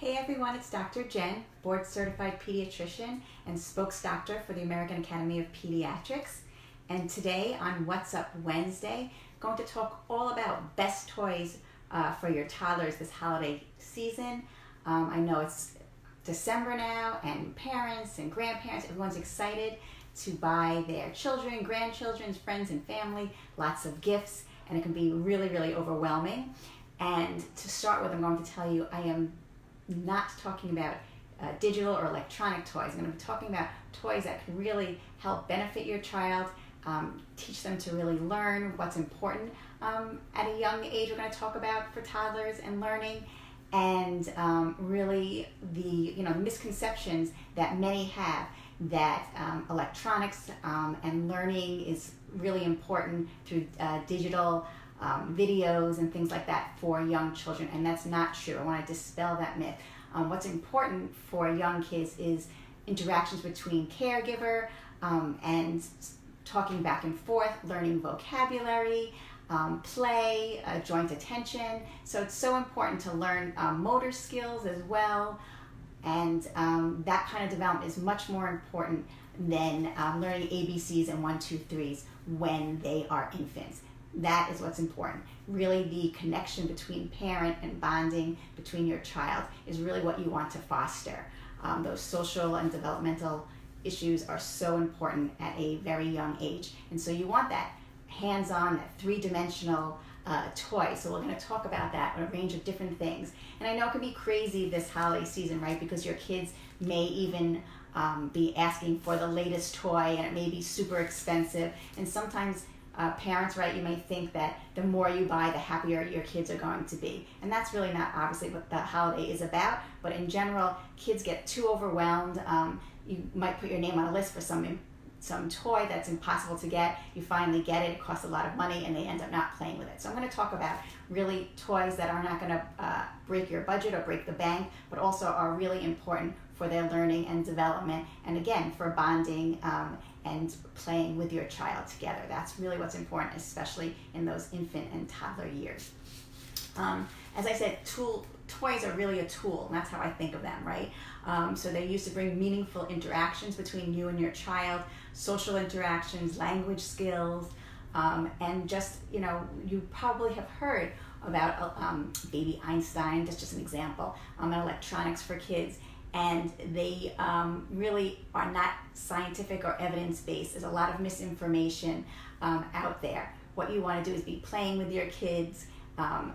Hey everyone, it's Dr. Jen, board certified pediatrician and spokesdoctor for the American Academy of Pediatrics. And today on What's Up Wednesday, I'm going to talk all about best toys for your toddlers this holiday season. I know it's December now, and parents and grandparents, everyone's excited to buy their children, grandchildren, friends and family lots of gifts, and it can be really, really overwhelming. And to start with, I'm going to tell you I am not talking about digital or electronic toys. I'm going to be talking about toys that can really help benefit your child, teach them to really learn what's important at a young age. We're going to talk about for toddlers and learning, and really the misconceptions that many have that electronics and learning is really important through digital videos and things like that for young children, and that's not true. I want to dispel that myth. What's important for young kids is interactions between caregiver and talking back and forth, learning vocabulary, play, joint attention. So it's so important to learn motor skills as well, and that kind of development is much more important than learning ABCs and 1, 2, 3s when they are infants. That is what's important. Really, the connection between parent and bonding between your child is really what you want to foster. Those social and developmental issues are so important at a very young age. And so you want that hands-on, that three-dimensional toy. So we're going to talk about that, a range of different things. And I know it can be crazy this holiday season, right? Because your kids may even be asking for the latest toy, and it may be super expensive. And sometimes parents, right, you may think that the more you buy, the happier your kids are going to be. And that's really not obviously what the holiday is about. But in general, kids get too overwhelmed. You might put your name on a list for some toy that's impossible to get. You finally get it, it costs a lot of money, and they end up not playing with it. So I'm going to talk about really toys that are not going to break your budget or break the bank, but also are really important for their learning and development, and again, for bonding and playing with your child together. That's really what's important, especially in those infant and toddler years. As I said, toys are really a tool, and that's how I think of them, right? So they're used to bring meaningful interactions between you and your child, social interactions, language skills, and just, you probably have heard about Baby Einstein, that's just an example, and electronics for kids. And they really are not scientific or evidence-based. There's a lot of misinformation out there. What you want to do is be playing with your kids,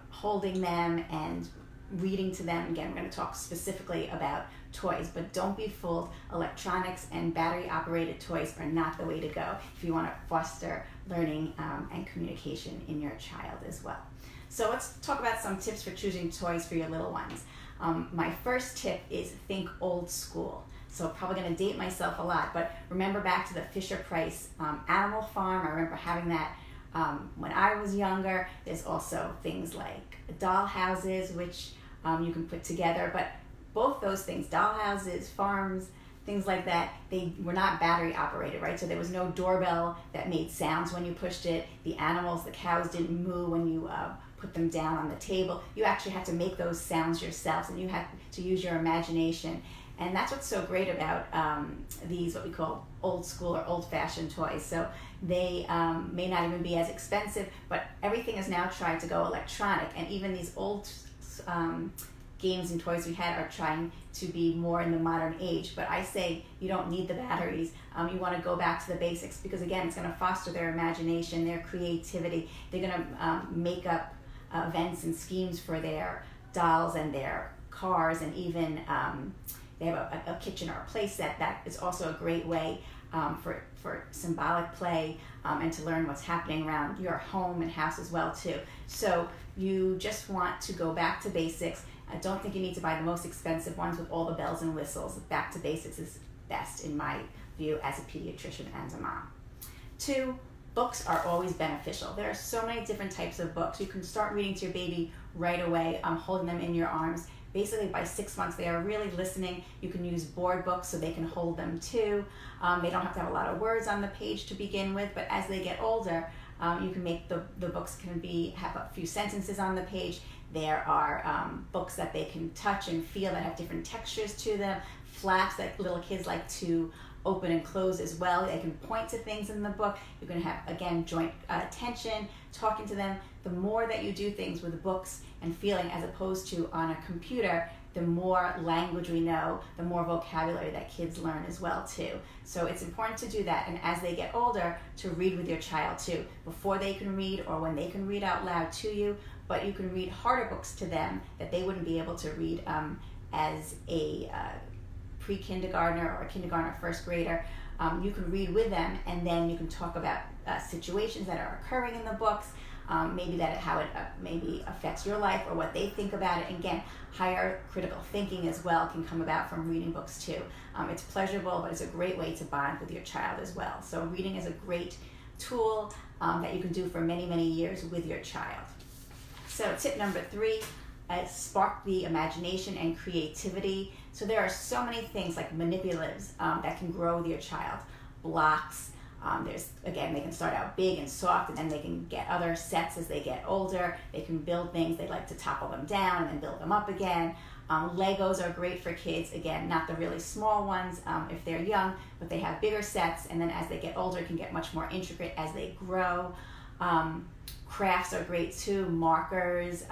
holding them and reading to them. Again, we're going to talk specifically about toys, but don't be fooled. Electronics and battery-operated toys are not the way to go if you want to foster learning and communication in your child as well. So let's talk about some tips for choosing toys for your little ones. My first tip is think old school. So probably going to date myself a lot, but remember back to the Fisher-Price Animal Farm. I remember having that when I was younger. There's also things like doll houses, which you can put together, but both those things, doll houses, farms, things like that, they were not battery operated, right? So there was no doorbell that made sounds when you pushed it. The animals, the cows didn't moo when you put them down on the table. You actually had to make those sounds yourselves, and you had to use your imagination. And that's what's so great about these, what we call old school or old-fashioned toys. So they may not even be as expensive, but everything is now tried to go electronic. And even these old games and toys we had are trying to be more in the modern age. But I say you don't need the batteries. You want to go back to the basics, because again, it's going to foster their imagination, their creativity. They're going to make up events and schemes for their dolls and their cars, and even they have a kitchen or a play set. That is also a great way for symbolic play and to learn what's happening around your home and house as well too. So you just want to go back to basics. I don't think you need to buy the most expensive ones with all the bells and whistles. Back to basics is best in my view as a pediatrician and a mom. 2, books are always beneficial. There are so many different types of books. You can start reading to your baby right away, holding them in your arms. Basically by 6 months, they are really listening. You can use board books so they can hold them too. They don't have to have a lot of words on the page to begin with, but as they get older, you can make the books have a few sentences on the page. There are books that they can touch and feel that have different textures to them, flaps that little kids like to open and close as well. They can point to things in the book. You can have, again, joint attention, talking to them. The more that you do things with books and feeling as opposed to on a computer, the more language we know, the more vocabulary that kids learn as well too. So it's important to do that, and as they get older, to read with your child too, before they can read or when they can read out loud to you, but you can read harder books to them that they wouldn't be able to read as a pre-kindergartner or a kindergartner first grader. You can read with them, and then you can talk about situations that are occurring in the books, maybe that how it maybe affects your life or what they think about it. And again, higher critical thinking as well can come about from reading books too. It's pleasurable, but it's a great way to bond with your child as well. So reading is a great tool that you can do for many, many years with your child. So tip number 3, spark the imagination and creativity. So there are so many things like manipulatives that can grow with your child. Blocks, again, they can start out big and soft, and then they can get other sets as they get older. They can build things, they like to topple them down and then build them up again. Legos are great for kids, again, not the really small ones if they're young, but they have bigger sets, and then as they get older, it can get much more intricate as they grow. Crafts are great too, markers.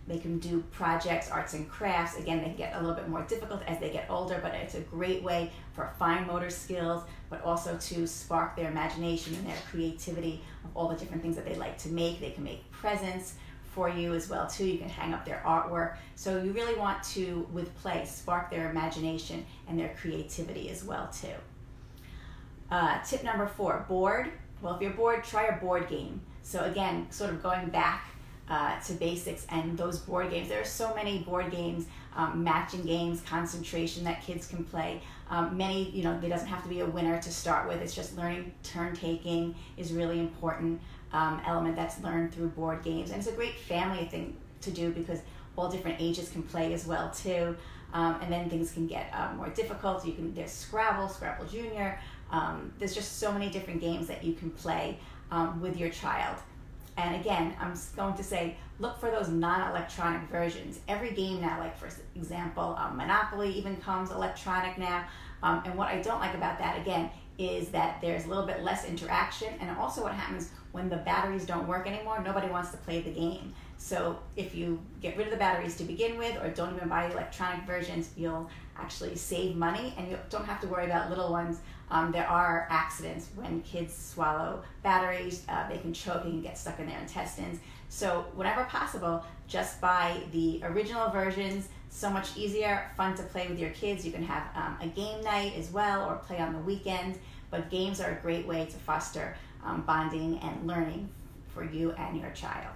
They can do projects, arts and crafts. Again, they can get a little bit more difficult as they get older, but it's a great way for fine motor skills, but also to spark their imagination and their creativity of all the different things that they like to make. They can make presents for you as well too. You can hang up their artwork. So you really want to, with play, spark their imagination and their creativity as well too. Tip number 4, bored. Well, if you're bored, try a board game. So again, sort of going back to basics and those board games. There are so many board games, matching games, concentration that kids can play. Many, there doesn't have to be a winner to start with. It's just learning. Turn taking is really important element that's learned through board games. And it's a great family thing to do because all different ages can play as well too. And then things can get more difficult. There's Scrabble Junior. There's just so many different games that you can play with your child. And again, I'm going to say, look for those non-electronic versions. Every game now, like for example, Monopoly even comes electronic now. And what I don't like about that, again, is that there's a little bit less interaction. And also what happens when the batteries don't work anymore, nobody wants to play the game. So if you get rid of the batteries to begin with, or don't even buy the electronic versions, you'll actually save money, and you don't have to worry about little ones. There are accidents when kids swallow batteries. They can choke and get stuck in their intestines. So whenever possible, just buy the original versions. So much easier, fun to play with your kids. You can have a game night as well, or play on the weekend. But games are a great way to foster bonding and learning for you and your child.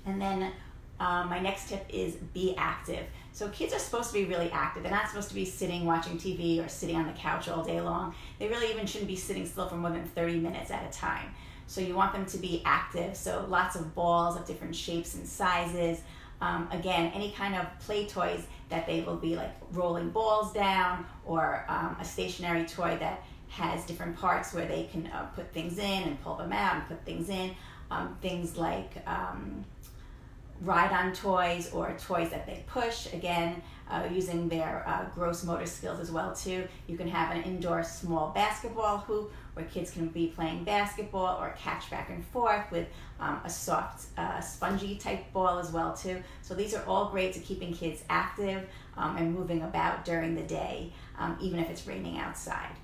And then my next tip is be active. So kids are supposed to be really active. They're not supposed to be sitting watching TV or sitting on the couch all day long. They really even shouldn't be sitting still for more than 30 minutes at a time. So you want them to be active. So lots of balls of different shapes and sizes. Again, any kind of play toys that they will be like rolling balls down, or a stationary toy that has different parts where they can put things in and pull them out and put things in. Things like ride-on toys or toys that they push, again, using their gross motor skills as well too. You can have an indoor small basketball hoop where kids can be playing basketball or catch back and forth with a soft spongy type ball as well too. So these are all great to keeping kids active and moving about during the day, even if it's raining outside.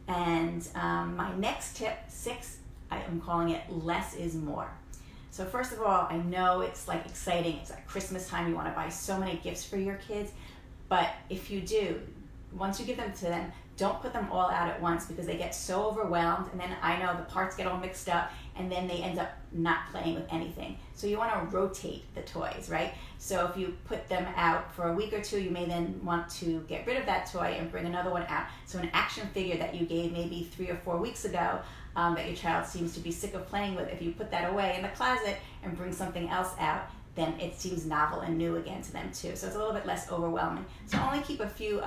And my next tip, 6, I am calling it less is more. So first of all, I know it's like exciting. It's like Christmas time. You want to buy so many gifts for your kids. But if you do, once you give them to them, don't put them all out at once because they get so overwhelmed. And then I know the parts get all mixed up and then they end up not playing with anything. So you want to rotate the toys, right? So if you put them out for a week or 2, you may then want to get rid of that toy and bring another one out. So an action figure that you gave maybe 3 or 4 weeks ago, that your child seems to be sick of playing with, if you put that away in the closet and bring something else out, then it seems novel and new again to them too. So it's a little bit less overwhelming. So only keep a few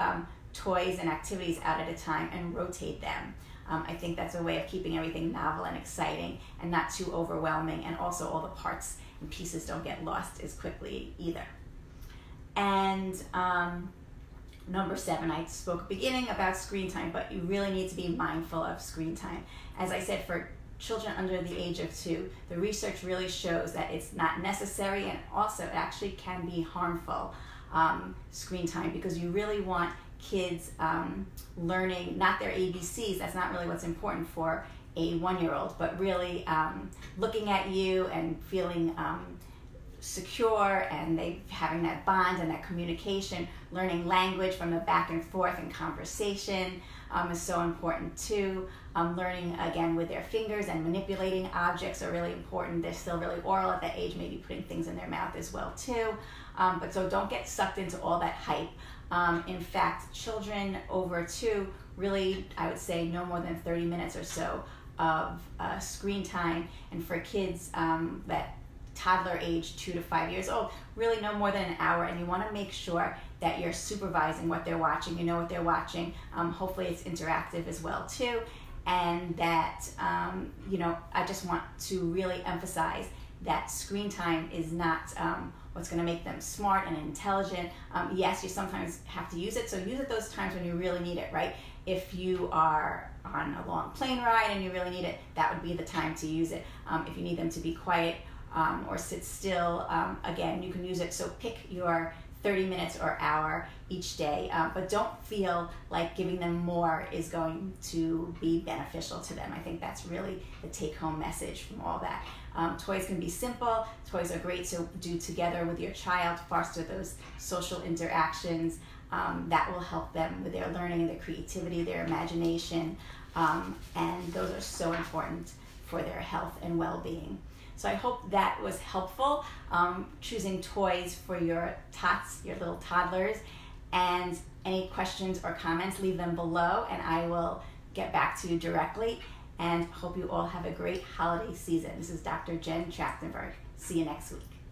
toys and activities out at a time and rotate them. I think that's a way of keeping everything novel and exciting and not too overwhelming, and also all the parts pieces don't get lost as quickly either. And number 7, I spoke at the beginning about screen time, but you really need to be mindful of screen time. As I said, for children under the age of 2, the research really shows that it's not necessary, and also it actually can be harmful, screen time, because you really want kids learning not their ABCs. That's not really what's important for a 1-year-old, but really looking at you and feeling secure, and they having that bond and that communication. Learning language from the back and forth and conversation is so important too. Learning again with their fingers and manipulating objects are really important. They're still really oral at that age, maybe putting things in their mouth as well too. But so don't get sucked into all that hype. In fact, children over 2 really, I would say, no more than 30 minutes or so of screen time, and for kids that toddler age 2 to 5 years old, really no more than an hour. And you want to make sure that you're supervising what they're watching. You know what they're watching. Hopefully it's interactive as well too, and that I just want to really emphasize that screen time is not what's going to make them smart and intelligent. Yes, you sometimes have to use it, so use it those times when you really need it, right? If you are on a long plane ride and you really need it, that would be the time to use it. If you need them to be quiet or sit still, again, you can use it. So pick your 30 minutes or hour each day, but don't feel like giving them more is going to be beneficial to them. I think that's really the take-home message from all that. Toys can be simple. Toys are great to do together with your child, foster those social interactions. That will help them with their learning, their creativity, their imagination, and those are so important for their health and well-being. So I hope that was helpful, choosing toys for your tots, your little toddlers. And any questions or comments, leave them below and I will get back to you directly. And hope you all have a great holiday season. This is Dr. Jen Trachtenberg. See you next week.